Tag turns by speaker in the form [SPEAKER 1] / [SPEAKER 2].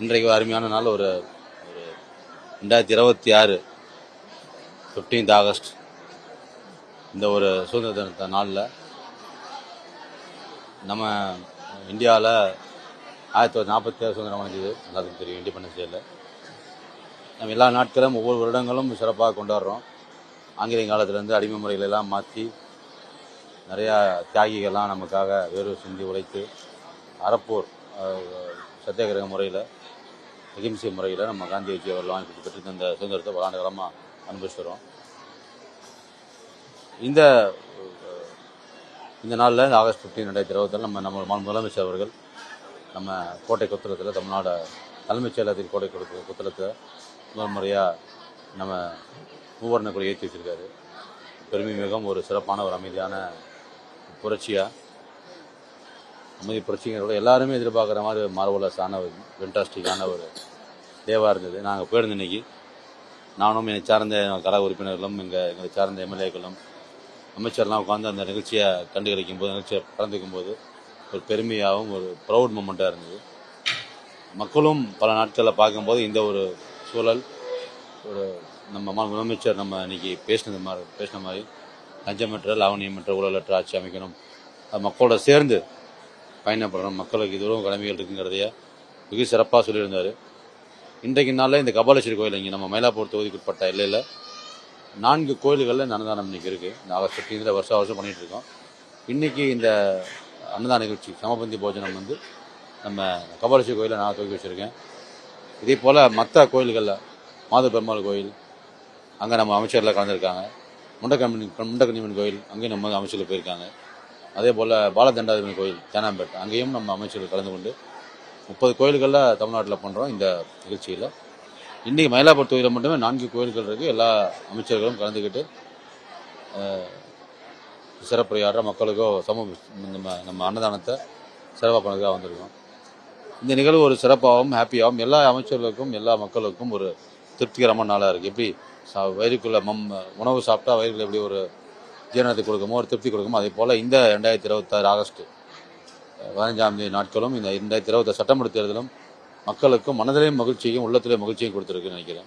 [SPEAKER 1] இன்றைக்கு அருமையான நாள். ஒரு 2026 15th ஆகஸ்ட் இந்த ஒரு சுதந்திர தின நாளில் நம்ம இந்தியாவில் 1947 சுதந்திரம் அடைஞ்சது. எல்லாத்துக்கும் தெரியும். இண்டிபெண்டன்ஸ் டேயில் நம்ம எல்லா நாட்களும் ஒவ்வொரு வருடங்களும் சிறப்பாக கொண்டாடுறோம். ஆங்கிலேய காலத்திலேருந்து அடிமை முறைகளெல்லாம் மாற்றி நிறையா தியாகிகள்லாம் நமக்காக வேறு சிந்தி உழைத்து அறப்போர் சத்தியாகிரக முறையில் அகிம்சை முறையில் நம்ம காந்திஜி அவர்கள் வாங்கி பெற்று தந்த சுதந்திரத்தை பல ஆண்டு காலமாக அனுபவிச்சு வரோம். இந்த நாளில் இந்த ஆகஸ்ட் 15 2026 நம்ம முதலமைச்சர் அவர்கள் நம்ம கோட்டை கொத்தளத்தில் தமிழ்நாடு தலைமைச் செயலகத்தின் கோட்டை கொத்தளத்தில் முதல் முறையாக நம்ம மூவர்ண கொடி ஏற்றி வச்சுருக்காரு. பெருமை மிகவும் ஒரு சிறப்பான ஒரு அமைதியான புரட்சியாக அமைதி புரட்சிங்கிறத எல்லாருமே எதிர்பார்க்குற மாதிரி மார்வலஸான ஒரு ஃபென்டாஸ்டிக்கான ஒரு டேவாக இருந்தது. நாங்கள் போயிருந்த இன்னைக்கு நானும் என்னை சார்ந்த கழக உறுப்பினர்களும் எங்களை சார்ந்த எம்எல்ஏக்களும் அமைச்சர்லாம் உட்காந்து அந்த நிகழ்ச்சியை கண்டுகளிக்கும் போது நிகழ்ச்சியை கலந்துக்கும் போது ஒரு பெருமையாகவும் ஒரு ப்ரௌட் மூமெண்ட்டாக இருந்தது. மக்களும் பல நாட்களில் பார்க்கும்போது இந்த ஒரு சூழல் ஒரு நம்ம முதலமைச்சர் நம்ம இன்னைக்கு பேசின மாதிரி லஞ்சமற்ற லாவணியமற்ற ஊழலற்ற ஆட்சி அமைக்கணும், அது மக்களோட சேர்ந்து பயணப்படணும், மக்களுக்கு இதுவும் கடமைகள் இருக்குங்கிறதைய மிக சிறப்பாக சொல்லியிருந்தார். இன்றைக்கு நாளில் இந்த கபாலீஸ்வரர் கோயில் இங்கே நம்ம மயிலாப்பூர் தொகுதிக்குட்பட்ட எல்லையில் 4 கோயில்களில் இந்த அன்னதானம் இன்றைக்கி இருக்குது. இந்த ஆகஸ்ட் 15 வருஷம் பண்ணிகிட்ருக்கோம். இன்றைக்கி இந்த அன்னதான நிகழ்ச்சி சமபந்தி போஜனம் நம்ம கபாலீஸ்வரர் கோயிலில் நான் துவக்கி வச்சுருக்கேன். இதே போல் மற்ற கோயில்களில் மாத பெருமாள் கோயில் அங்கே நம்ம அமைச்சரில் கலந்துருக்காங்க. முண்டக்கண்ணியம்மன் கோயில் அங்கேயும் நம்ம அமைச்சர்கள் போயிருக்காங்க. அதே போல் பாலதண்டாதிபதி கோயில் தேனாம்பேட் அங்கேயும் நம்ம அமைச்சர்கள் கலந்து கொண்டு 30 கோயில்களில் தமிழ்நாட்டில் பண்ணுறோம். இந்த நிகழ்ச்சியில் இன்றைக்கி மயிலாப்பூர் தொகுதியில் மட்டுமே 4 கோயில்கள் இருக்குது. எல்லா அமைச்சர்களும் கலந்துக்கிட்டு சிறப்புரையாடுற மக்களுக்கோ நம்ம அன்னதானத்தை சிறப்பாக பண்ணதுக்காக வந்திருக்கோம். இந்த நிகழ்வு ஒரு சிறப்பாகவும் ஹாப்பியாகவும் எல்லா அமைச்சர்களுக்கும் எல்லா மக்களுக்கும் ஒரு திருப்திகரமான நாளாக இருக்குது. எப்படி வயிறுக்குள்ளே உணவு சாப்பிட்டா வயிறுக்குள்ள எப்படி ஒரு ஜீரணத்தை கொடுக்குமோ ஒரு திருப்தி கொடுக்குமோ அதே போல் இந்த 2026 ஆகஸ்ட் 15 நாட்களும் இந்த 2026 சட்டமன்ற தேர்தலும் மக்களுக்கும் மனதிலேயும் மகிழ்ச்சியும் உள்ளத்திலேயும் மகிழ்ச்சியும் கொடுத்துருக்குன்னு நினைக்கிறேன்.